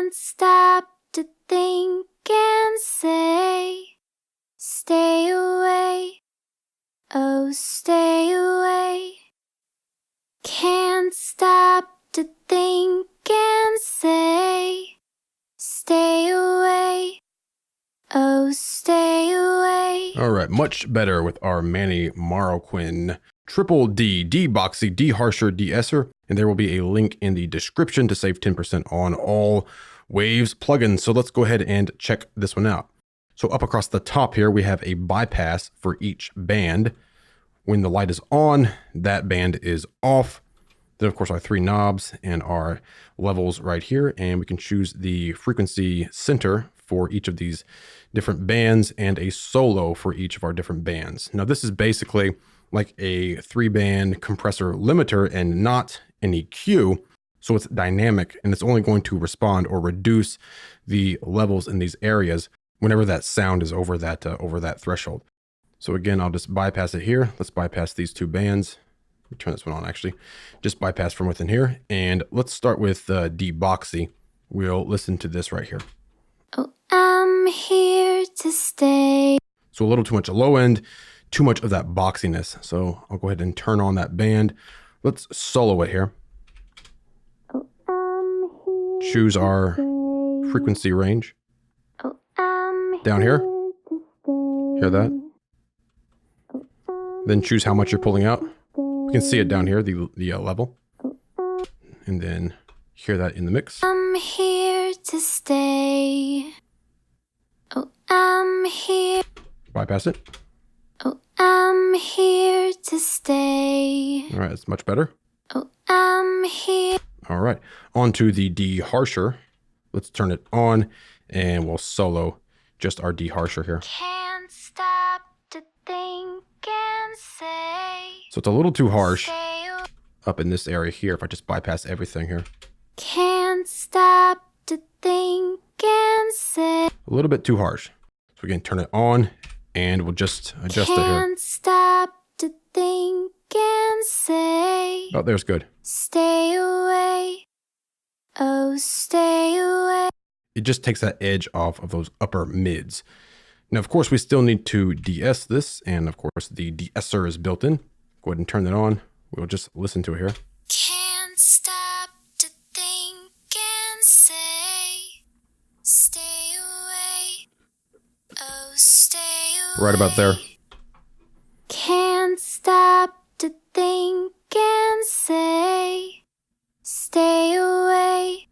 Can't stop to think and say, stay away, oh stay away. Can't stop to think and say, stay away, oh stay away. All right, much better with our Manny Marroquin triple D, DeBoxy, DeHarsher, de-esser, and there will be a link in the description to save 10% on all Waves plugins. So let's go ahead and check this one out. So up across the top here, we have a bypass for each band. When the light is on, that band is off. Then of course our three knobs and our levels right here, and we can choose the frequency center for each of these different bands and a solo for each of our different bands. Now this is basically like a 3-band compressor limiter and not an EQ. So it's dynamic and it's only going to respond or reduce the levels in these areas whenever that sound is over that threshold. So again, I'll just bypass it here. Let's bypass these two bands. Let me turn this one on actually. Just bypass from within here. And let's start with DeBoxy. We'll listen to this right here. Oh, I'm here to stay. So a little too much low end, too much of that boxiness. So I'll go ahead and turn on that band. Let's solo it here. Oh, I'm here. Choose our frequency range. Oh, I'm down here. to Hear that? stay. Oh, Then choose how much you're pulling out. You can see it down here, the level. And then hear that in the mix. I'm here to stay. Oh, I'm here. Bypass it. Oh, I'm here to stay. All right, it's much better. Oh, I'm here. All right, on to the DeHarsher. Let's turn it on and we'll solo just our DeHarsher here. Can't stop to think and say. So it's a little too harsh Stay away. up in this area here if I just bypass everything here. Can't stop to think and say. A little bit too harsh. So we can turn it on and we'll just adjust it here. Can't stop to think and say. Oh, there's good. Stay away, oh stay away. It just takes that edge off of those upper mids. Now, of course, we still need to de-ess this, and of course, the de-esser is built in. Go ahead and turn that on. We'll just listen to it here. Can't stop to think and say, stay away, oh stay away. Right about there. Can't stop to think and say, stay away,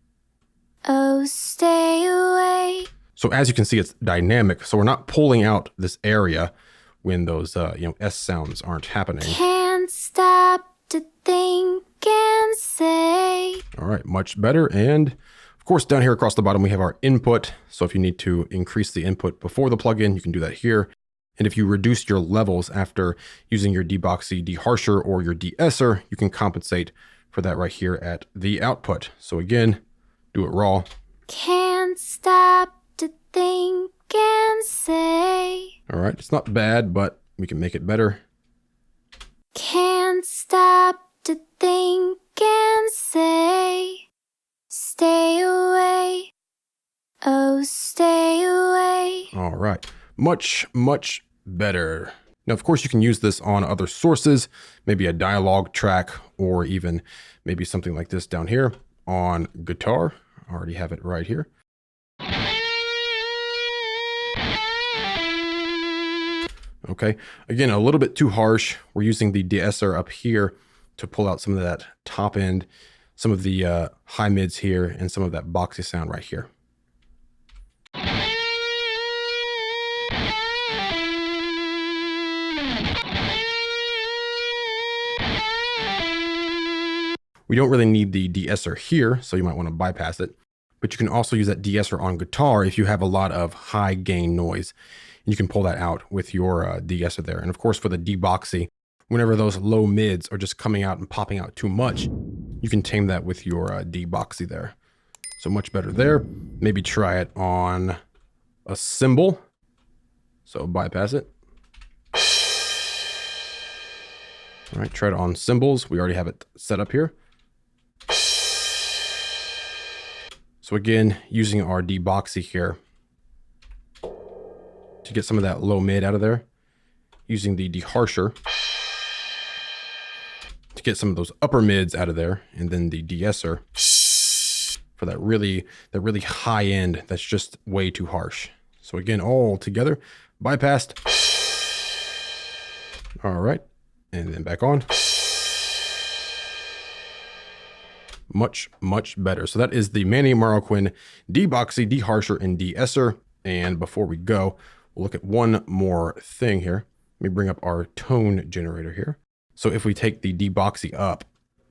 oh stay away. So as you can see, it's dynamic. So we're not pulling out this area when those S sounds aren't happening. Can't stop to think and say. All right, much better. And of course, down here across the bottom, we have our input. So if you need to increase the input before the plugin, you can do that here. And if you reduce your levels after using your DeBoxy, DeHarsher, or your de-esser, you can compensate for that right here at the output. So again, do it raw. Can't stop to think and say. All right, it's not bad, but we can make it better. Can't stop to think and say, stay away, oh stay away. All right, much, much better. Now, of course, you can use this on other sources, maybe a dialogue track, or even maybe something like this down here on guitar. I already have it right here. Okay, again, a little bit too harsh. We're using the de-esser up here to pull out some of that top end, some of the high mids here, and some of that boxy sound right here. We don't really need the de-esser here, so you might want to bypass it. But you can also use that de-esser on guitar if you have a lot of high gain noise. You can pull that out with your de-esser there. And of course, for the DeBoxy, whenever those low mids are just coming out and popping out too much, you can tame that with your DeBoxy there. So much better there. Maybe try it on a cymbal. So bypass it. All right, try it on cymbals. We already have it set up here. So again, using our DeBoxy here to get some of that low mid out of there, using the DeHarsher to get some of those upper mids out of there, and then the de-esser for that really high end that's just way too harsh. So again, all together, bypassed. All right, and then back on. Much better. So that is the Manny Marroquin DeBoxy, DeHarsher, and de-esser. And before we go, we'll look at one more thing here. Let me bring up our tone generator here. So if we take the DeBoxy up,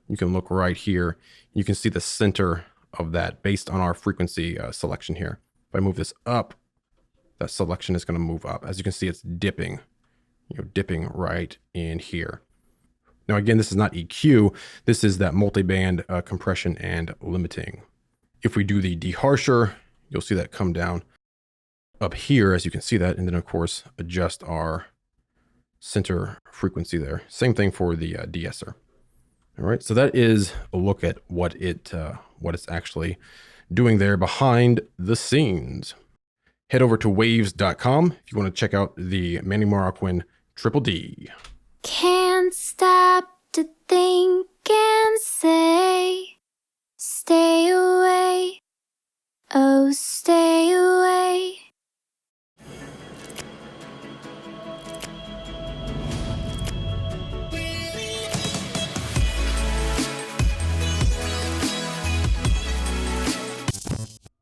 you can look right here. You can see the center of that based on our frequency selection here. If I move this up, that selection is going to move up. As you can see, it's dipping, dipping right in here. Now, again, this is not EQ. This is that multiband compression and limiting. If we do the DeHarsher, you'll see that come down up here, as you can see that, and then, of course, adjust our center frequency there. Same thing for the de-esser. All right, so that is a look at what it's actually doing there behind the scenes. Head over to waves.com if you want to check out the Manny Marroquin Triple D.